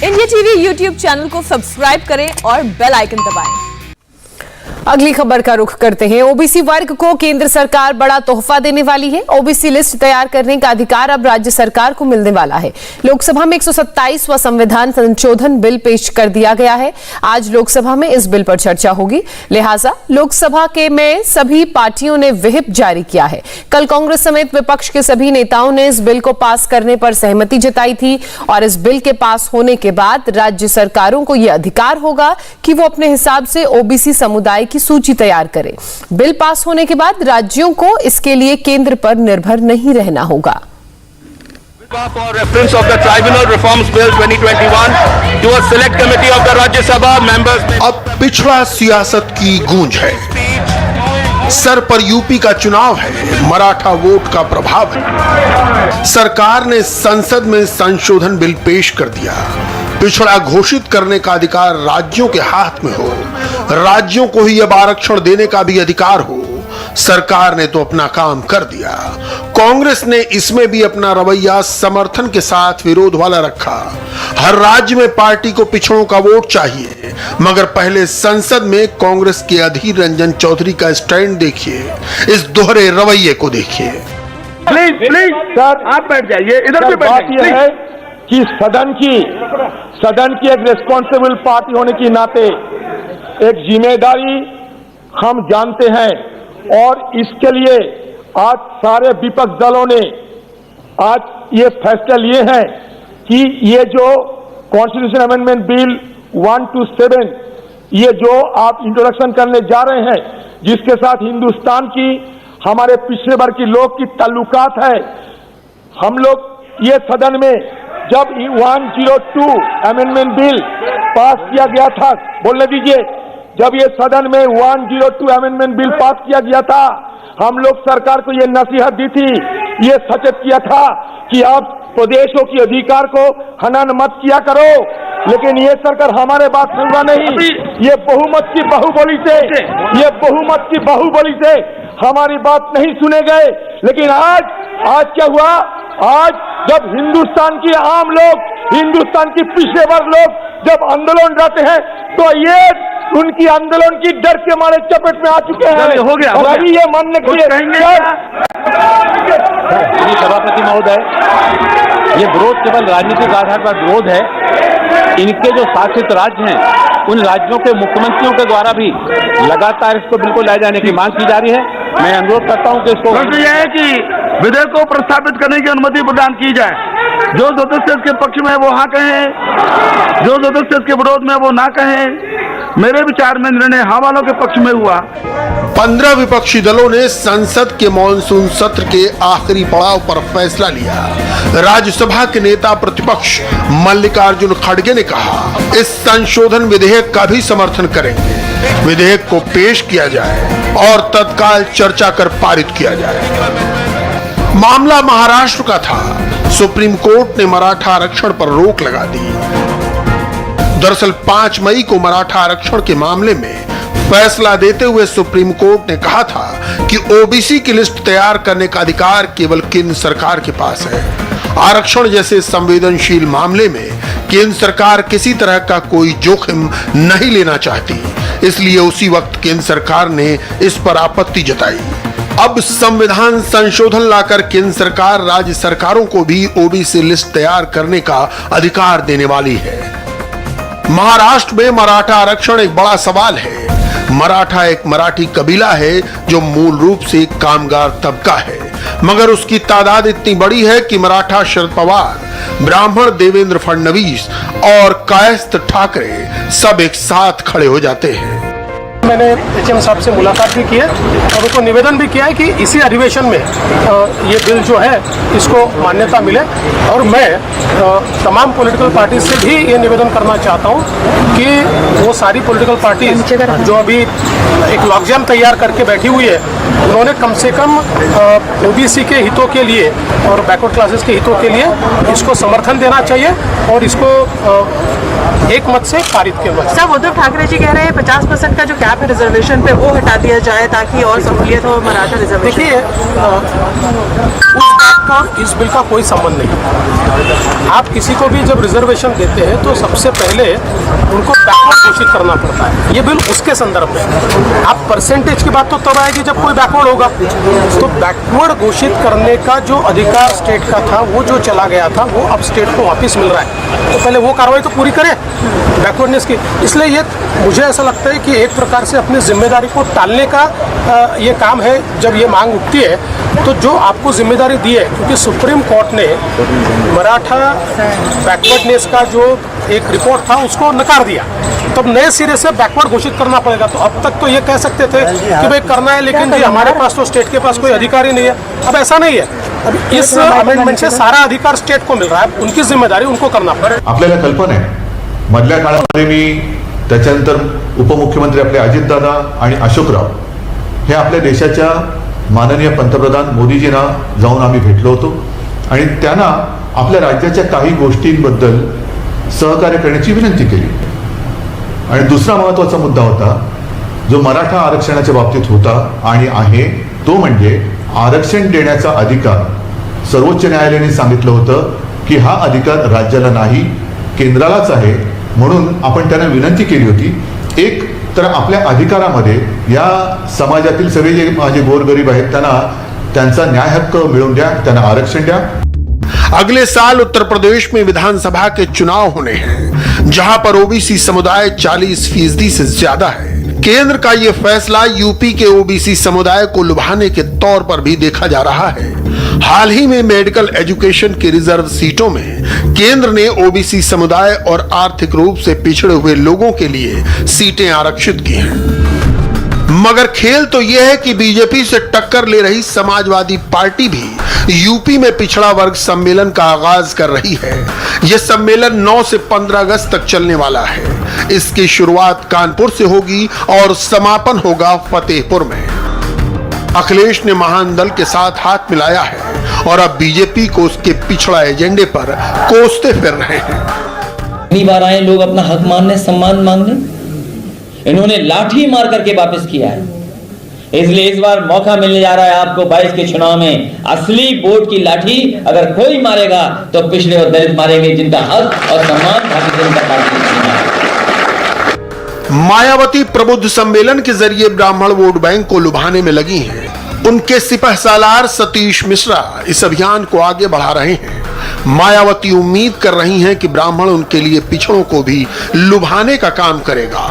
India TV YouTube channel को subscribe करें और बेल आइकन दबाएं। अगली खबर का रुख करते हैं। ओबीसी वर्ग को केंद्र सरकार बड़ा तोहफा देने वाली है। ओबीसी लिस्ट तैयार करने का अधिकार अब राज्य सरकार को मिलने वाला है। लोकसभा में 127वां संविधान संशोधन बिल पेश कर दिया गया है। आज लोकसभा में इस बिल पर चर्चा होगी, लिहाजा लोकसभा के में सभी पार्टियों ने व्हिप जारी किया है। कल कांग्रेस समेत विपक्ष के सभी नेताओं ने इस बिल को पास करने पर सहमति जताई थी और इस बिल के पास होने के बाद राज्य सरकारों को यह अधिकार होगा कि वो अपने हिसाब से ओबीसी समुदाय की सूची तैयार करें। बिल पास होने के बाद राज्यों को इसके लिए केंद्र पर निर्भर नहीं रहना होगा। For reference of the Tribunal Reforms Bill 2021 to a select committee of the Rajya Sabha members. अब पिछड़ा सियासत की गूंज है, सर पर यूपी का चुनाव है, मराठा वोट का प्रभाव है। सरकार ने संसद में संशोधन बिल पेश कर दिया। पिछड़ा घोषित करने का अधिकार राज्यों के हाथ में हो, राज्यों को ही अब आरक्षण देने का भी अधिकार हो। सरकार ने तो अपना काम कर दिया। कांग्रेस ने इसमें भी अपना रवैया समर्थन के साथ विरोध वाला रखा। हर राज्य में पार्टी को पिछड़ों का वोट चाहिए, मगर पहले संसद में कांग्रेस के अधीर रंजन चौधरी का स्टैंड देखिए, इस दोहरे रवैये को देखिए। प्लीज सर आप बैठ जाइए, इधर पे बैठिए। यह है कि सदन की एक रिस्पॉन्सिबल पार्टी होने के नाते एक जिम्मेदारी हम जानते हैं और इसके लिए आज सारे विपक्ष दलों ने आज ये फैसला लिए हैं कि ये जो कॉन्स्टिट्यूशन अमेंडमेंट बिल 127 ये जो आप इंट्रोडक्शन करने जा रहे हैं, जिसके साथ हिंदुस्तान की हमारे पिछड़े वर्ग के लोग की ताल्लुकात है, हम लोग ये सदन में जब 102 अमेंडमेंट बिल पास किया गया था, बोलने दीजिए, जब ये सदन में 102 अमेंडमेंट बिल पास किया गया था, हम लोग सरकार को ये नसीहत दी थी, ये सचेत किया था कि आप प्रदेशों के अधिकार को हनन मत किया करो, लेकिन ये सरकार हमारे बात सुनवा नहीं। ये बहुमत की बाहुबली से हमारी बात नहीं सुने गए। लेकिन आज क्या हुआ? आज जब हिंदुस्तान के आम लोग, हिंदुस्तान के पिछड़े वर्ग लोग जब आंदोलन रहते हैं, तो ये उनकी आंदोलन की डर के मारे चपेट में आ चुके हैं। हो गया। अभी ये मानने के लिए सभापति महोदय, ये विरोध केवल राजनीतिक आधार पर विरोध है। इनके जो शासित राज्य हैं, उन राज्यों के मुख्यमंत्रियों के द्वारा भी लगातार इसको बिल्कुल लाए जाने की मांग की जा रही है। मैं अनुरोध करता हूं कि इसको यह है कि विधेयक को प्रस्तावित करने की अनुमति प्रदान की जाए। जो सदस्य के पक्ष में वो हाँ कहें, जो सदस्य के विरोध में वो ना कहें। मेरे विचार में निर्णय हाँ वालों के पक्ष में हुआ। 15 विपक्षी दलों ने संसद के मॉनसून सत्र के आखिरी पड़ाव पर फैसला लिया। राज्यसभा के नेता प्रतिपक्ष मल्लिकार्जुन खड़गे ने कहा, इस संशोधन विधेयक का भी समर्थन करेंगे। विधेयक को पेश किया जाए और तत्काल चर्चा कर पारित किया जाए। मामला महाराष्ट्र का था। सुप्रीम कोर्ट ने मराठा आरक्षण पर रोक लगा दी। दरअसल 5 मई को मराठा आरक्षण के मामले में फैसला देते हुए सुप्रीम कोर्ट ने कहा था कि ओबीसी की लिस्ट तैयार करने का अधिकार केवल केंद्र सरकार के पास है। आरक्षण जैसे संवेदनशील मामले में केंद्र सरकार किसी तरह का कोई जोखिम नहीं लेना चाहती, इसलिए उसी वक्त केंद्र सरकार ने इस पर आपत्ति जताई। अब संविधान संशोधन लाकर केंद्र सरकार राज्य सरकारों को भी ओबीसी लिस्ट तैयार करने का अधिकार देने वाली है। महाराष्ट्र में मराठा आरक्षण एक बड़ा सवाल है। मराठा एक मराठी कबीला है जो मूल रूप से कामगार तबका है, मगर उसकी तादाद इतनी बड़ी है कि मराठा शरद पवार, ब्राह्मण देवेंद्र फडणवीस और कायस्थ ठाकरे सब एक साथ खड़े हो जाते हैं। मैंने एचएम साहब से मुलाकात भी की है और उनको निवेदन भी किया है कि इसी अधिवेशन में ये बिल जो है इसको मान्यता मिले। और मैं तमाम पॉलिटिकल पार्टी से भी ये निवेदन करना चाहता हूँ कि वो सारी पॉलिटिकल पार्टी जो अभी एक लॉकजाम तैयार करके बैठी हुई है, उन्होंने कम से कम ओबीसी के हितों के लिए और बैकवर्ड क्लासेस के हितों के लिए इसको समर्थन देना चाहिए और इसको एक मत से पारित किया। सर, उद्धव ठाकरे जी कह रहे हैं 50% का जो कैप है रिजर्वेशन पे वो हटा दिया जाए ताकि और सहूलियत हो मराठा रिजर्वेशन। देखिए उस बात का इस बिल का कोई संबंध नहीं। आप किसी को भी जब रिजर्वेशन देते हैं तो सबसे पहले उनको बैकवर्ड घोषित करना पड़ता है। ये बिल उसके संदर्भ में। आप परसेंटेज की बात तो तब आएगी जब कोई बैकवर्ड होगा। तो बैकवर्ड घोषित करने का जो अधिकार स्टेट का था, वो जो चला गया था, वो अब स्टेट को वापस मिल रहा है। तो पहले वो कार्रवाई तो पूरी करें बैकवर्डनेस की। इसलिए ये मुझे ऐसा लगता है कि एक प्रकार से अपनी जिम्मेदारी को टालने का ये काम है। जब ये मांग उठती है तो जो आपको जिम्मेदारी दी है, क्योंकि सुप्रीम कोर्ट ने मराठा बैकवर्डनेस का जो एक रिपोर्ट था उसको नकार दिया, तब नए सिरे से बैकवर्ड घोषित करना पड़ेगा। तो अब तक तो ये कह सकते थे कि भाई करना है, लेकिन जी हमारे पास तो स्टेट के पास कोई अधिकार ही नहीं है। अब ऐसा नहीं है। अब इस अमेंडमेंट से सारा अधिकार स्टेट को मिल रहा है। उनकी जिम्मेदारी उनको करना पड़ेगा। आपल्याला कल्पना आहे, मधल्या काळामध्ये मी त्याच्यानंतर उपमुख्यमंत्री आपले अजितदादा आणि अशोकराव हे आपल्या देशाच्या माननीय पंतप्रधान मोदीजींना जाऊन आम्ही भेटलो होतो आणि त्यांना आपल्या राज्याच्या काही गोष्टींबद्दल सहकार्य करण्याची विनंती केली। आणि दुसरा महत्त्वाचा मुद्दा होता जो मराठा आरक्षणाच्या बाबतीत होता आणि आहे, तो म्हणजे आरक्षण देण्याचा अधिकार सर्वोच्च न्यायालयाने सांगितलं होतं की हा अधिकार राज्याला नाही, केंद्रालाच आहे। म्हणून आपण त्यांना विनंती केली होती, एक तर आपल्या अधिकारामध्ये या समाजातील सगळे जे माझे गोरगरीब आहेत त्यांना त्यांचा न्याय हक्क मिळवून द्या, त्यांना आरक्षण द्या। अगले साल उत्तर प्रदेश में विधानसभा के चुनाव होने हैं, जहां पर ओबीसी समुदाय 40% से ज्यादा है। केंद्र का यह फैसला यूपी के ओबीसी समुदाय को लुभाने के तौर पर भी देखा जा रहा है। हाल ही में मेडिकल एजुकेशन की रिजर्व सीटों में केंद्र ने ओबीसी समुदाय और आर्थिक रूप से पिछड़े हुए लोगों के लिए सीटें आरक्षित की हैं। मगर खेल तो यह है कि बीजेपी से टक्कर ले रही समाजवादी पार्टी भी यूपी में पिछड़ा वर्ग सम्मेलन का आगाज कर रही है। यह सम्मेलन 9 से 15 अगस्त तक चलने वाला है। इसकी शुरुआत कानपुर से होगी और समापन होगा फतेहपुर में। अखिलेश ने महान दल के साथ हाथ मिलाया है और अब बीजेपी को उसके पिछड़ा एजेंडे पर कोसते फिर रहे हैं। इतनी बार आए लोग अपना हक मानने, सम्मान मांगने, इन्होंने लाठी मार करके वापस किया है। इसलिए इस बार मौका मिलने जा रहा है आपको 22 के चुनाव में। असली वोट की लाठी अगर कोई मारेगा तो पिछड़े और दलित मारेंगे, जिनका हक और सम्मान भारतीय जनता पार्टी है। मायावती प्रबुद्ध सम्मेलन के जरिए ब्राह्मण वोट बैंक को लुभाने में लगी हैं। उनके सिपह सालार सतीश मिश्रा इस अभियान को आगे बढ़ा रहे हैं। मायावती उम्मीद कर रही हैं कि ब्राह्मण उनके लिए पिछड़ों को भी लुभाने का काम करेगा।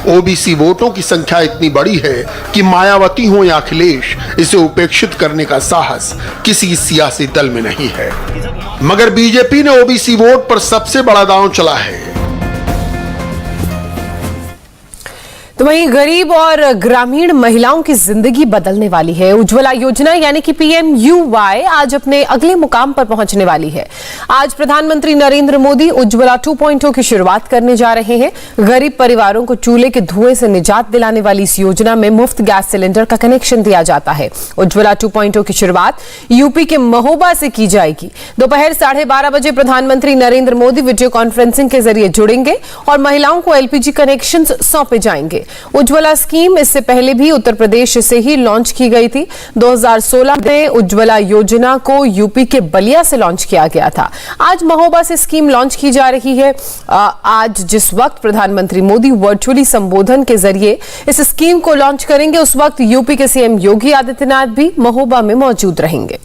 ओबीसी वोटों की संख्या इतनी बड़ी है कि मायावती हो या अखिलेश, इसे उपेक्षित करने का साहस किसी सियासी दल में नहीं है। मगर बीजेपी ने ओबीसी वोट पर सबसे बड़ा दांव चला है। तो वहीं गरीब और ग्रामीण महिलाओं की जिंदगी बदलने वाली है। उज्ज्वला योजना यानी कि PMUY आज अपने अगले मुकाम पर पहुंचने वाली है। आज प्रधानमंत्री नरेंद्र मोदी उज्ज्वला 2.0 की शुरुआत करने जा रहे हैं। गरीब परिवारों को चूल्हे के धुएं से निजात दिलाने वाली इस योजना में मुफ्त गैस सिलेंडर का कनेक्शन दिया जाता है। उज्ज्वला 2.0 की शुरुआत यूपी के महोबा से की जाएगी। दोपहर 12:30 बजे प्रधानमंत्री नरेंद्र मोदी वीडियो कॉन्फ्रेंसिंग के जरिए जुड़ेंगे और महिलाओं को LPG कनेक्शन सौंपे जाएंगे। उज्ज्वला स्कीम इससे पहले भी उत्तर प्रदेश से ही लॉन्च की गई थी। 2016 में उज्ज्वला योजना को यूपी के बलिया से लॉन्च किया गया था। आज महोबा से स्कीम लॉन्च की जा रही है। आज जिस वक्त प्रधानमंत्री मोदी वर्चुअली संबोधन के जरिए इस स्कीम को लॉन्च करेंगे, उस वक्त यूपी के सीएम योगी आदित्यनाथ भी महोबा में मौजूद रहेंगे।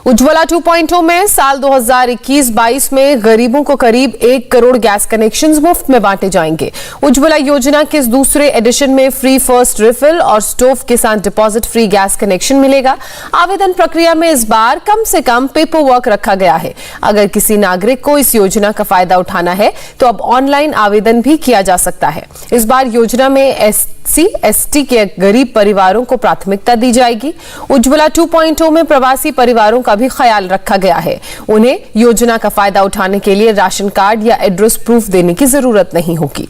उज्ज्वला 2.0 में साल 2021-22 में गरीबों को करीब 1 करोड़ गैस कनेक्शंस मुफ्त में बांटे जाएंगे। उज्ज्वला योजना के इस दूसरे एडिशन में फ्री फर्स्ट रिफिल और स्टोव के साथ डिपॉजिट फ्री गैस कनेक्शन मिलेगा। आवेदन प्रक्रिया में इस बार कम से कम पेपर वर्क रखा गया है। अगर किसी नागरिक को इस योजना का फायदा उठाना है तो अब ऑनलाइन आवेदन भी किया जा सकता है। इस बार योजना में SC/ST के गरीब परिवारों को प्राथमिकता दी जाएगी। उज्ज्वला 2.0 में प्रवासी परिवारों का भी ख्याल रखा गया है। उन्हें योजना का फायदा उठाने के लिए राशन कार्ड या एड्रेस प्रूफ देने की जरूरत नहीं होगी।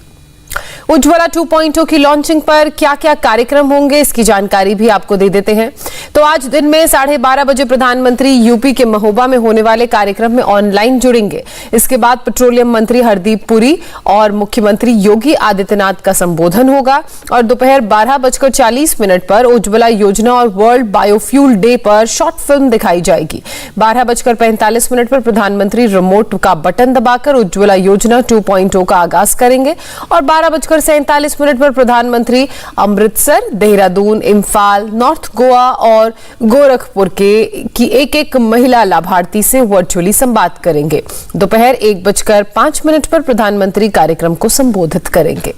उज्ज्वला 2.0 की लॉन्चिंग पर क्या क्या कार्यक्रम होंगे, इसकी जानकारी भी आपको दे देते हैं। तो आज दिन में 12:30 बजे प्रधानमंत्री यूपी के महोबा में होने वाले कार्यक्रम में ऑनलाइन जुड़ेंगे। इसके बाद पेट्रोलियम मंत्री हरदीप पुरी और मुख्यमंत्री योगी आदित्यनाथ का संबोधन होगा और दोपहर 12:40 पर उज्ज्वला योजना और वर्ल्ड बायोफ्यूल डे पर शॉर्ट फिल्म दिखाई जाएगी। 12:45 पर प्रधानमंत्री रिमोट का बटन दबाकर उज्ज्वला योजना 2.0 का आगाज करेंगे और 12:47 पर प्रधानमंत्री अमृतसर, देहरादून, इम्फाल, नॉर्थ गोवा और गोरखपुर की एक महिला लाभार्थी से वर्चुअली संवाद करेंगे। दोपहर 1:05 पर प्रधानमंत्री कार्यक्रम को संबोधित करेंगे।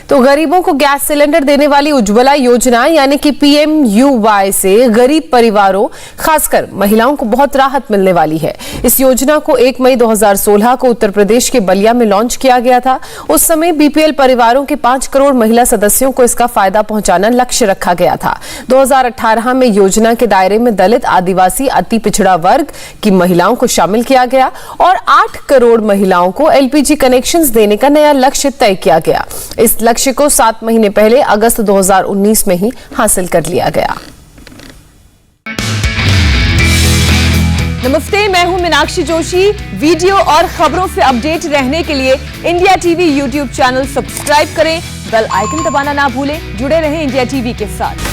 तो गरीबों को गैस सिलेंडर देने वाली उज्ज्वला योजना यानी कि PMUY से गरीब परिवारों, खासकर महिलाओं को बहुत राहत मिलने वाली है। इस योजना को 1 मई 2016 को उत्तर प्रदेश के बलिया में लॉन्च किया गया था। उस समय BPL परिवारों के 5 करोड़ महिला सदस्यों को इसका फायदा पहुंचाना लक्ष्य रखा गया था। 2018 में योजना के दायरे में दलित, आदिवासी, अति पिछड़ा वर्ग की महिलाओं को शामिल किया गया और 8 करोड़ महिलाओं को LPG कनेक्शंस देने का नया लक्ष्य तय किया गया। इस लक्ष्य को 7 महीने पहले अगस्त 2019 में ही हासिल कर लिया गया। नमस्ते, मैं हूं मीनाक्षी जोशी। वीडियो और खबरों से अपडेट रहने के लिए India TV YouTube channel subscribe करें, बेल आइकन दबाना ना भूलें। जुड़े रहें इंडिया टीवी के साथ।